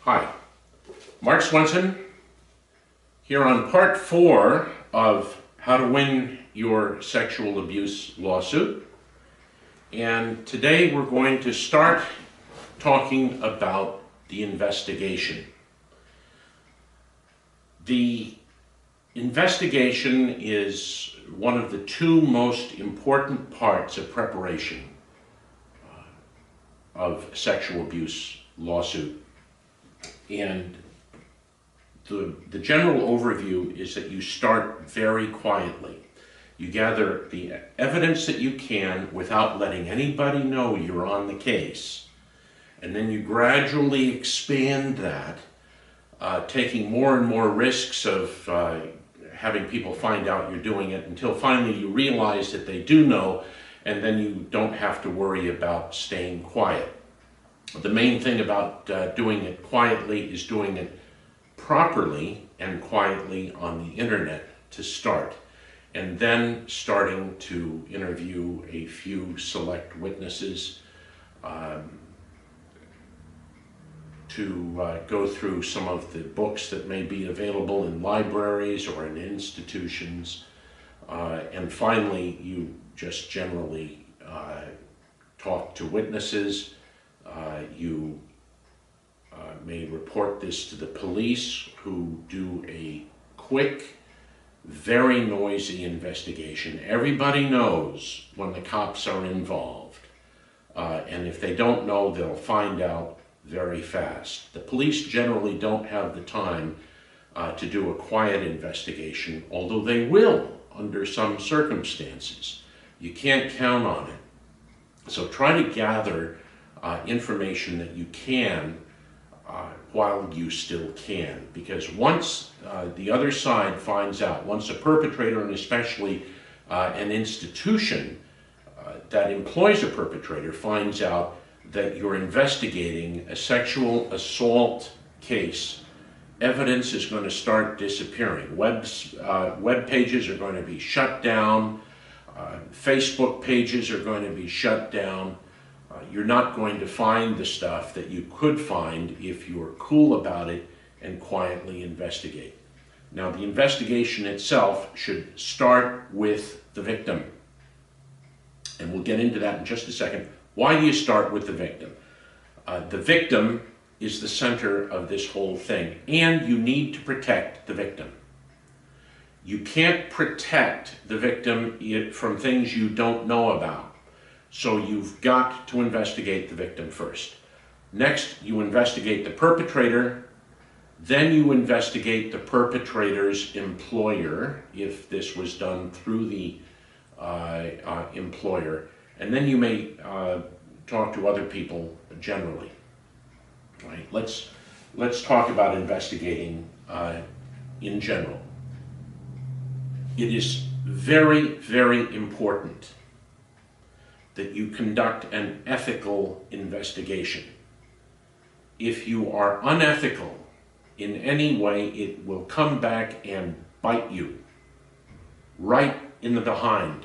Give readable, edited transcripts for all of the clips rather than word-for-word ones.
Hi, Mark Swenson here on part 4 of How to Win Your Sexual Abuse Lawsuit. And today we're going to start talking about the investigation. The investigation is one of the two most important parts of preparation of sexual abuse lawsuit. And the general overview is that you start very quietly. You gather the evidence that you can without letting anybody know you're on the case. And then you gradually expand that, taking more and more risks of having people find out you're doing it until finally you realize that they do know, and then you don't have to worry about staying quiet. The main thing about doing it quietly is doing it properly and quietly on the internet to start, and then starting to interview a few select witnesses, to go through some of the books that may be available in libraries or in institutions, and finally you just generally talk to witnesses. You may report this to the police, who do a quick, very noisy investigation. Everybody knows when the cops are involved, and if they don't know, they'll find out very fast. The police generally don't have the time to do a quiet investigation, although they will under some circumstances. You can't count on it. So try to gather information that you can while you still can, because once the other side finds out, once a perpetrator, and especially an institution that employs a perpetrator, finds out that you're investigating a sexual assault case, evidence is going to start disappearing. Web pages are going to be shut down. Facebook pages are going to be shut down. You're not going to find the stuff that you could find if you're cool about it and quietly investigate. Now, the investigation itself should start with the victim. And we'll get into that in just a second. Why do you start with the victim? The victim is the center of this whole thing, and you need to protect the victim. You can't protect the victim from things you don't know about. So you've got to investigate the victim first. Next, you investigate the perpetrator. Then you investigate the perpetrator's employer, if this was done through the employer. And then you may talk to other people generally. Right? Let's talk about investigating in general. It is very, very important that you conduct an ethical investigation. If you are unethical in any way, it will come back and bite you right in the behind.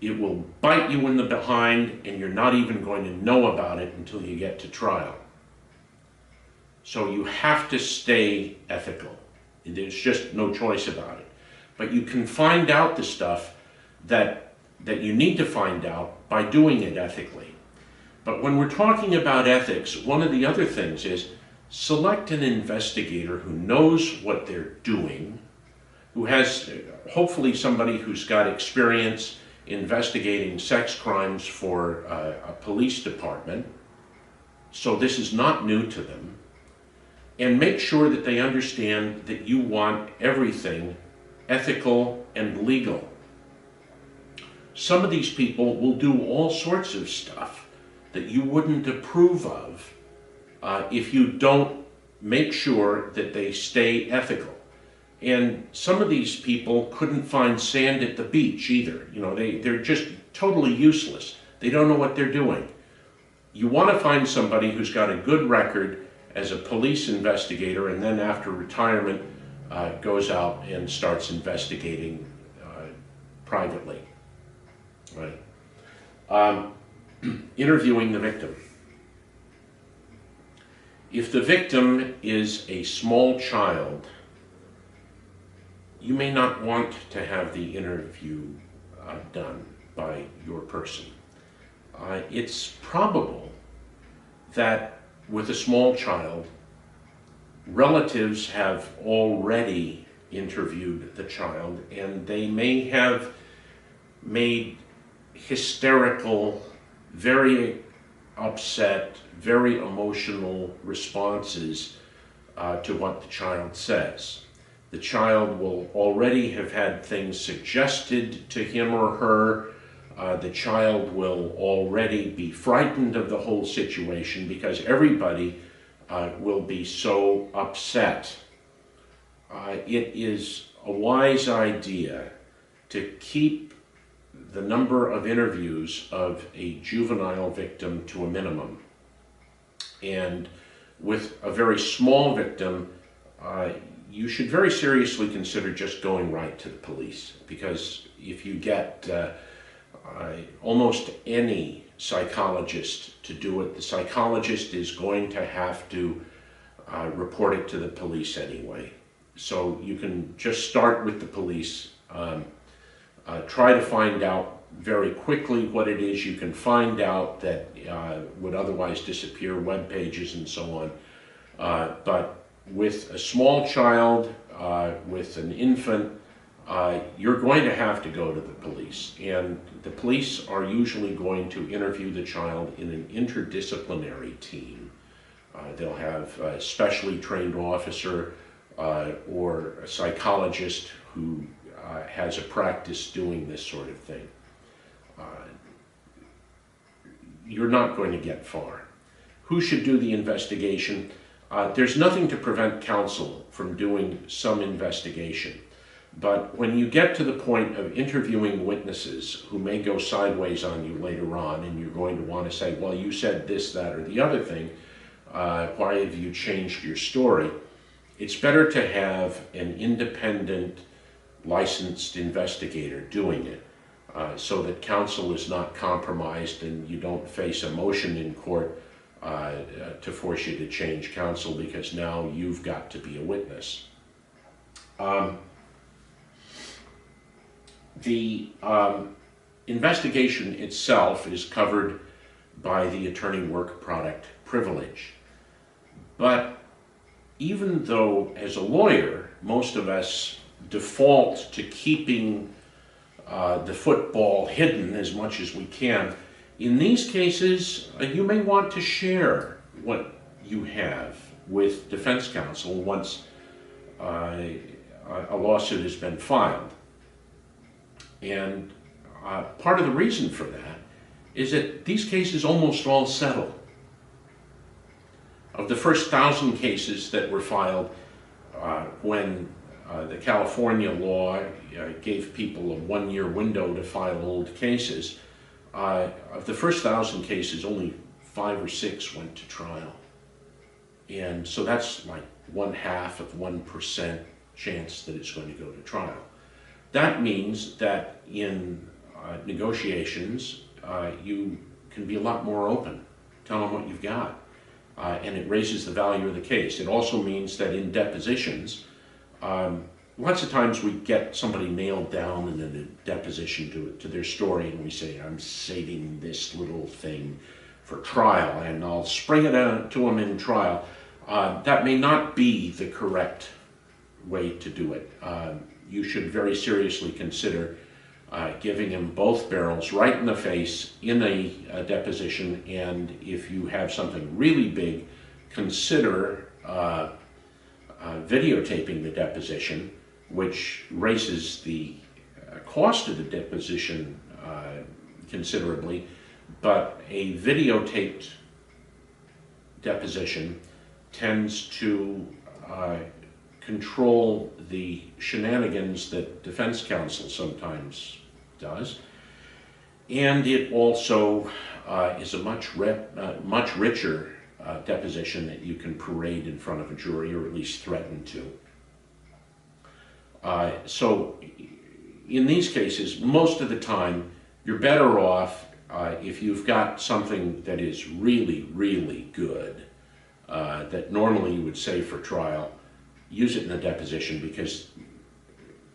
It will bite you in the behind, and you're not even going to know about it until you get to trial. So you have to stay ethical. There's just no choice about it. But you can find out the stuff that you need to find out by doing it ethically. But when we're talking about ethics, one of the other things is select an investigator who knows what they're doing, who has hopefully somebody who's got experience investigating sex crimes for a police department, so this is not new to them, and make sure that they understand that you want everything ethical and legal. Some of these people will do all sorts of stuff that you wouldn't approve of if you don't make sure that they stay ethical. And some of these people couldn't find sand at the beach either. You know, they're just totally useless. They don't know what they're doing. You want to find somebody who's got a good record as a police investigator, and then after retirement goes out and starts investigating privately. Right. Interviewing the victim. If the victim is a small child, you may not want to have the interview done by your person. It's probable that with a small child, relatives have already interviewed the child, and they may have made hysterical, very upset, very emotional responses to what the child says. The child will already have had things suggested to him or her. The child will already be frightened of the whole situation because everybody will be so upset. It is a wise idea to keep the number of interviews of a juvenile victim to a minimum. And with a very small victim, you should very seriously consider just going right to the police, because if you get almost any psychologist to do it, the psychologist is going to have to report it to the police anyway. So you can just start with the police, try to find out very quickly what it is you can find out that would otherwise disappear, web pages and so on. But with a small child, with an infant, you're going to have to go to the police. And the police are usually going to interview the child in an interdisciplinary team. They'll have a specially trained officer or a psychologist who has a practice doing this sort of thing. You're not going to get far. Who should do the investigation? There's nothing to prevent counsel from doing some investigation. But when you get to the point of interviewing witnesses who may go sideways on you later on, and you're going to want to say, well, you said this, that, or the other thing, why have you changed your story? It's better to have an independent, licensed investigator doing it, so that counsel is not compromised and you don't face a motion in court to force you to change counsel because now you've got to be a witness. The investigation itself is covered by the attorney work product privilege. But even though, as a lawyer, most of us default to keeping the football hidden as much as we can, in these cases, you may want to share what you have with defense counsel once a lawsuit has been filed. And part of the reason for that is that these cases almost all settle. Of the first 1,000 cases that were filed when the California law gave people a 1-year window to file old cases, of the first 1,000 cases, only 5 or 6 went to trial. And so that's like 0.5% chance that it's going to go to trial. That means that in negotiations, you can be a lot more open, tell them what you've got, and it raises the value of the case. It also means that in depositions, lots of times we get somebody nailed down in a deposition to their story, and we say, I'm saving this little thing for trial, and I'll spring it out to them in trial. That may not be the correct way to do it. You should very seriously consider giving him both barrels right in the face in a deposition, and if you have something really big, consider videotaping the deposition, which raises the cost of the deposition considerably, but a videotaped deposition tends to control the shenanigans that defense counsel sometimes does, and it also is a much richer deposition that you can parade in front of a jury, or at least threaten to. So in these cases, most of the time, you're better off if you've got something that is really, really good, that normally you would say for trial, use it in a deposition, because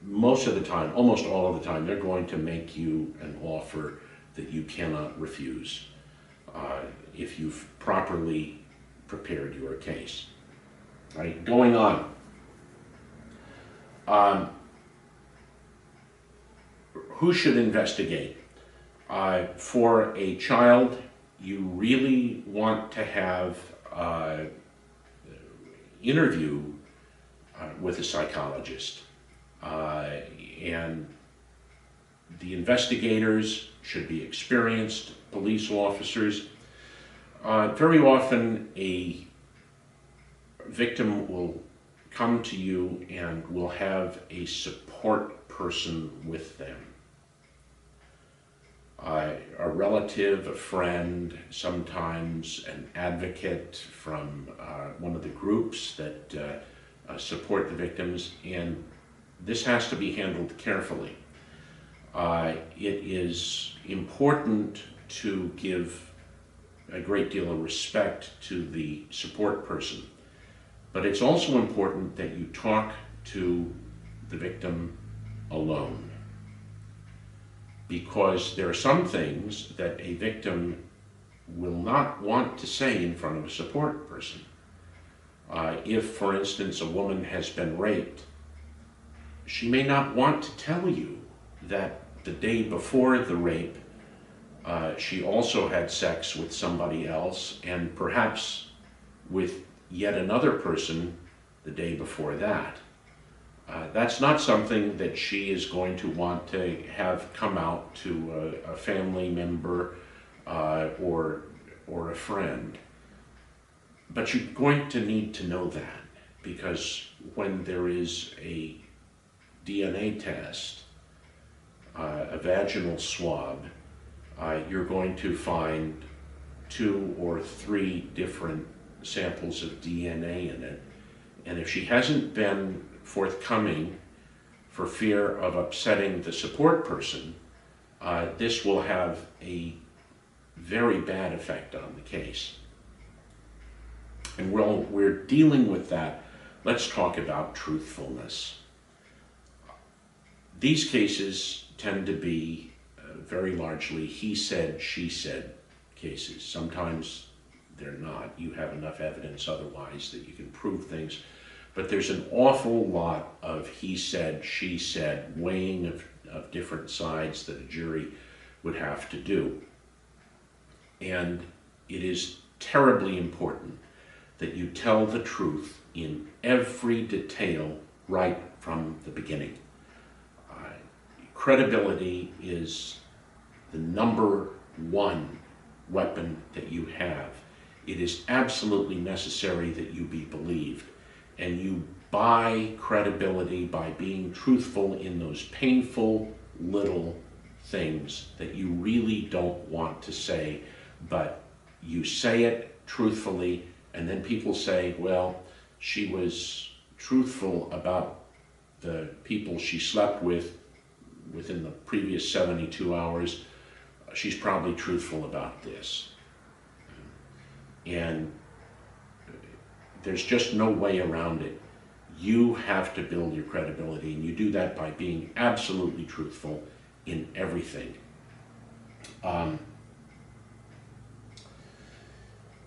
most of the time, almost all of the time, they're going to make you an offer that you cannot refuse if you've properly prepared your case. Right? Going on. Who should investigate? For a child, you really want to have interview with a psychologist. And the investigators should be experienced police officers. Very often a victim will come to you and will have a support person with them. A relative, a friend, sometimes an advocate from one of the groups that support the victims, and this has to be handled carefully. It is important to give a great deal of respect to the support person, but it's also important that you talk to the victim alone, because there are some things that a victim will not want to say in front of a support person. If, for instance, a woman has been raped, she may not want to tell you that the day before the rape, she also had sex with somebody else, and perhaps with yet another person the day before that. That's not something that she is going to want to have come out to a family member or a friend. But you're going to need to know that, because when there is a DNA test, a vaginal swab, you're going to find 2 or 3 different samples of DNA in it. And if she hasn't been forthcoming for fear of upsetting the support person, this will have a very bad effect on the case. And while we're dealing with that, let's talk about truthfulness. These cases tend to be very largely he said, she said cases. Sometimes they're not. You have enough evidence otherwise that you can prove things. But there's an awful lot of he said, she said, weighing of different sides that a jury would have to do. And it is terribly important that you tell the truth in every detail right from the beginning. Credibility is the #1 weapon that you have. It is absolutely necessary that you be believed. And you buy credibility by being truthful in those painful little things that you really don't want to say, but you say it truthfully, and then people say, well, she was truthful about the people she slept with within the previous 72 hours. She's probably truthful about this. And there's just no way around it. You have to build your credibility, and you do that by being absolutely truthful in everything.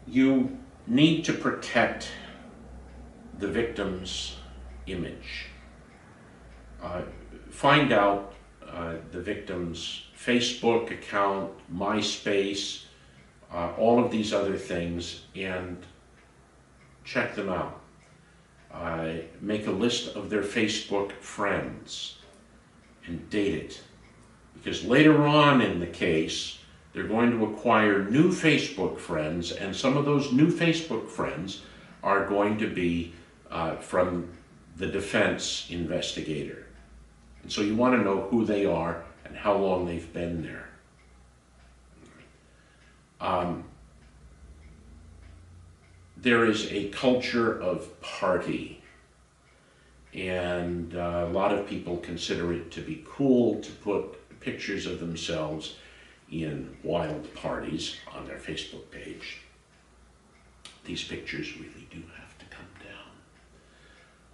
You need to protect the victim's image. Find out the victim's Facebook account, MySpace, all of these other things, and check them out. Make a list of their Facebook friends and date it. Because later on in the case, they're going to acquire new Facebook friends, and some of those new Facebook friends are going to be from the defense investigator. And so you want to know who they are and how long they've been there. There is a culture of party, and a lot of people consider it to be cool to put pictures of themselves in wild parties on their Facebook page. these pictures really do have to come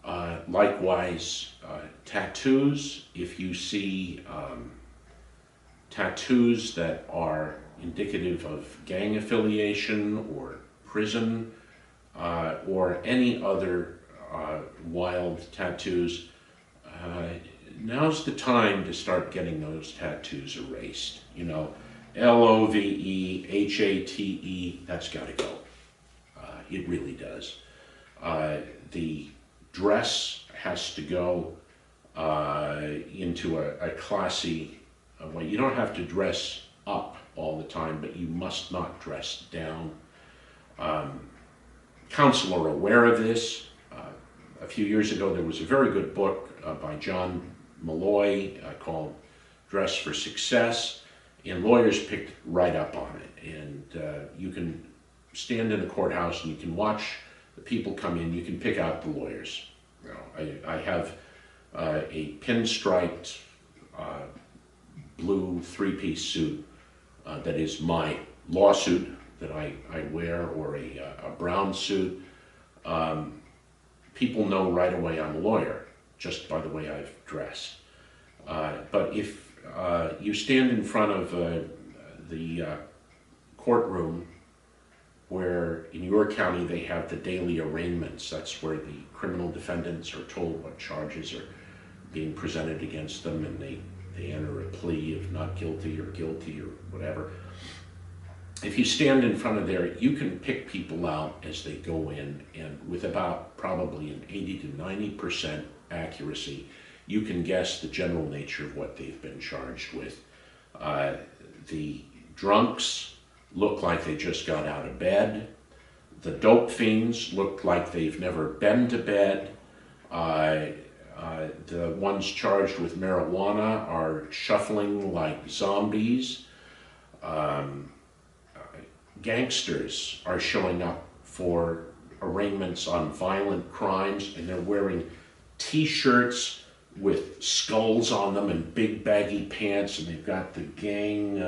down. Likewise, tattoos. If you see tattoos that are indicative of gang affiliation or prison or any other wild tattoos, now's the time to start getting those tattoos erased. You know, LOVEHATE, that's got to go. It really does. The dress has to go into a classy way. You don't have to dress up all the time, but you must not dress down. Counsel are aware of this. A few years ago, there was a very good book by John Malloy called Dress for Success, and lawyers picked right up on it. And you can stand in a courthouse and you can watch the people come in. You can pick out the lawyers. You know, I have a pinstriped blue three-piece suit that is my lawsuit that I wear, or a brown suit. People know right away I'm a lawyer just by the way I've dressed. But if you stand in front of the courtroom where in your county they have the daily arraignments, that's where the criminal defendants are told what charges are being presented against them, and they enter a plea of not guilty or guilty or whatever. If you stand in front of there, you can pick people out as they go in, and with about probably an 80 to 90% accuracy, you can guess the general nature of what they've been charged with. The drunks look like they just got out of bed. The dope fiends look like they've never been to bed. The ones charged with marijuana are shuffling like zombies. Gangsters are showing up for arraignments on violent crimes, and they're wearing t-shirts with skulls on them and big baggy pants, and they've got the gang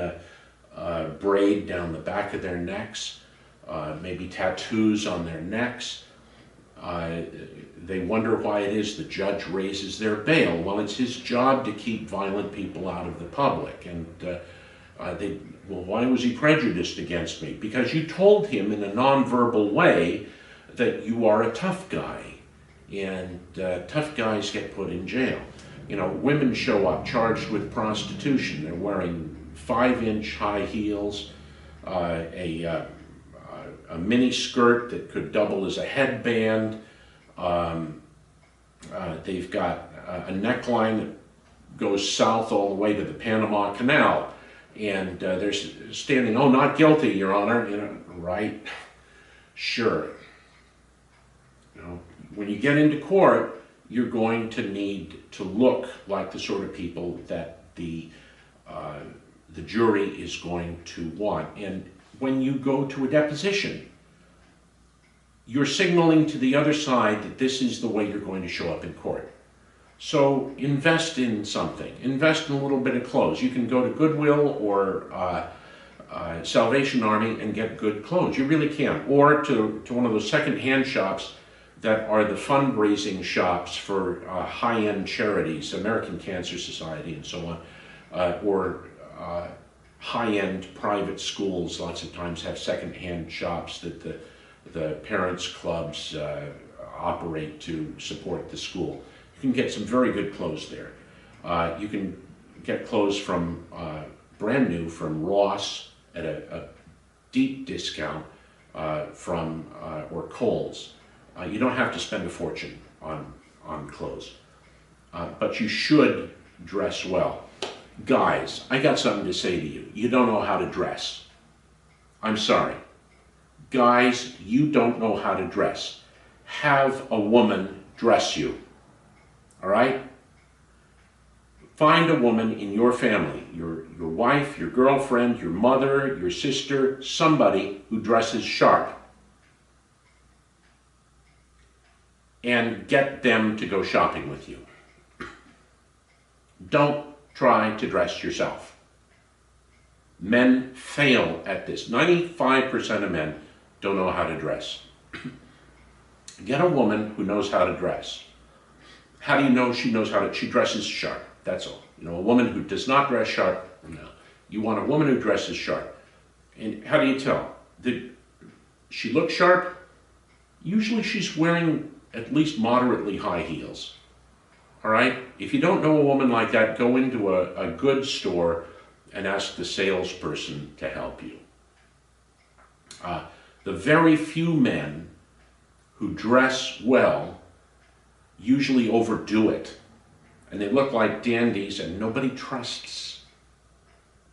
braid down the back of their necks, maybe tattoos on their necks. They wonder why it is the judge raises their bail. Well, it's his job to keep violent people out of the public. And well, why was he prejudiced against me? Because you told him in a nonverbal way that you are a tough guy, and tough guys get put in jail. You know, women show up charged with prostitution. They're wearing 5-inch high heels, a mini skirt that could double as a headband. They've got a neckline that goes south all the way to the Panama Canal. And they're standing, oh, not guilty, Your Honor. You know, right? Sure. You know, when you get into court, you're going to need to look like the sort of people that the jury is going to want. And when you go to a deposition, you're signaling to the other side that this is the way you're going to show up in court. So invest in something. Invest in a little bit of clothes. You can go to Goodwill or Salvation Army and get good clothes. You really can. Or to one of those second-hand shops that are the fundraising shops for high-end charities, American Cancer Society and so on, or high-end private schools lots of times have second-hand shops that the parents' clubs operate to support the school. You can get some very good clothes there. You can get clothes from brand new from Ross at a deep discount or Kohl's. You don't have to spend a fortune on clothes, but you should dress well. Guys, I got something to say to you. You don't know how to dress. I'm sorry. Guys, you don't know how to dress. Have a woman dress you. All right? Find a woman in your family, your wife, your girlfriend, your mother, your sister, somebody who dresses sharp. And get them to go shopping with you. Don't try to dress yourself. Men fail at this. 95% of men don't know how to dress. Get a woman who knows how to dress. How do you know she knows how to? She dresses sharp, that's all. You know, a woman who does not dress sharp, no. You want a woman who dresses sharp. And how do you tell? Did she look sharp? Usually she's wearing at least moderately high heels. All right? If you don't know a woman like that, go into a goods store and ask the salesperson to help you. The very few men who dress well usually overdo it. And they look like dandies, and nobody trusts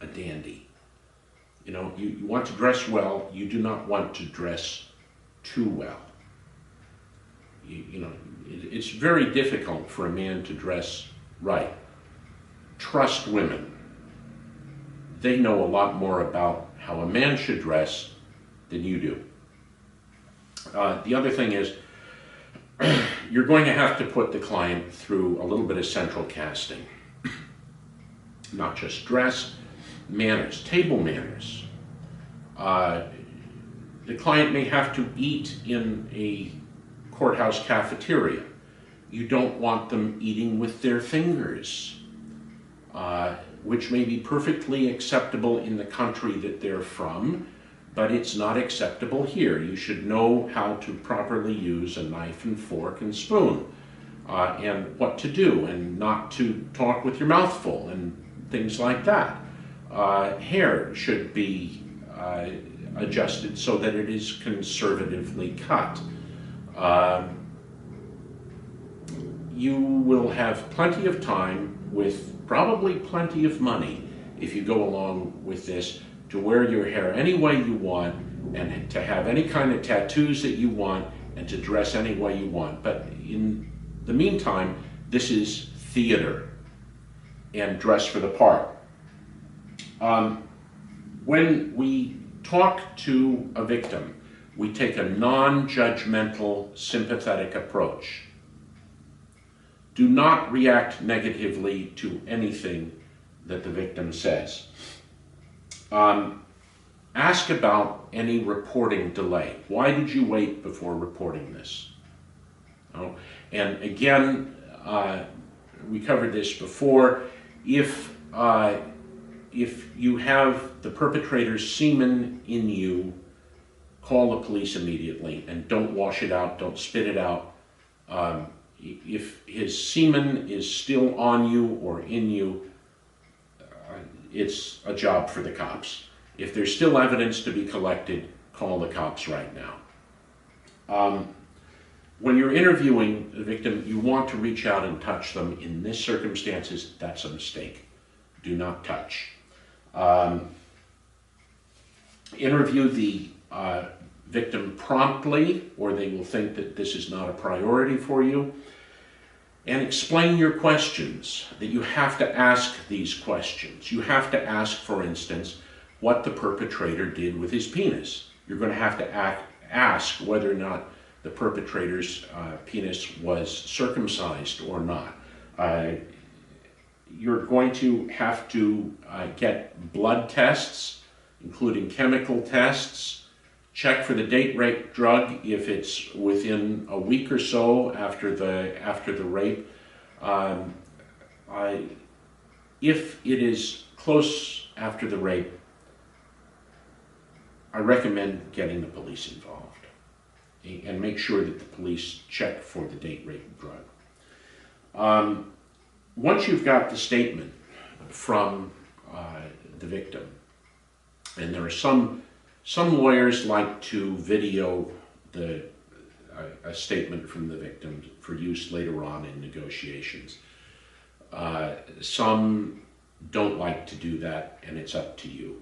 a dandy. You know, you want to dress well, you do not want to dress too well. You know, it's very difficult for a man to dress right. Trust women. They know a lot more about how a man should dress than you do. The other thing is, you're going to have to put the client through a little bit of central casting. Not just dress, manners, table manners. The client may have to eat in a courthouse cafeteria. You don't want them eating with their fingers, which may be perfectly acceptable in the country that they're from, but it's not acceptable here. You should know how to properly use a knife and fork and spoon, and what to do, and not to talk with your mouth full, and things like that. Hair should be adjusted so that it is conservatively cut. You will have plenty of time, with probably plenty of money, if you go along with this, to wear your hair any way you want, and to have any kind of tattoos that you want, and to dress any way you want. But in the meantime, this is theater, and dress for the part. When we talk to a victim, we take a non-judgmental, sympathetic approach. Do not react negatively to anything that the victim says. Ask about any reporting delay. Why did you wait before reporting this? And again, we covered this before. If you have the perpetrator's semen in you, call the police immediately, and don't wash it out, don't spit it out. If his semen is still on you or in you, it's a job for the cops. If there's still evidence to be collected, call the cops right now. When you're interviewing the victim, you want to reach out and touch them. In this circumstances, that's a mistake. Do not touch. Interview the victim promptly, or they will think that this is not a priority for you. And explain your questions, that you have to ask these questions. You have to ask, for instance, what the perpetrator did with his penis. You're going to have to ask whether or not the perpetrator's penis was circumcised or not. You're going to have to get blood tests, including chemical tests. Check for the date rape drug if it's within a week or so after the rape. If it is close after the rape, I recommend getting the police involved, and make sure that the police check for the date rape drug. Once you've got the statement from the victim, and there are some lawyers like to video a statement from the victim for use later on in negotiations. Some don't like to do that, and it's up to you.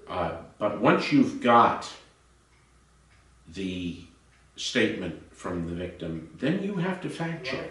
But once you've got the statement from the victim, then you have to fact check.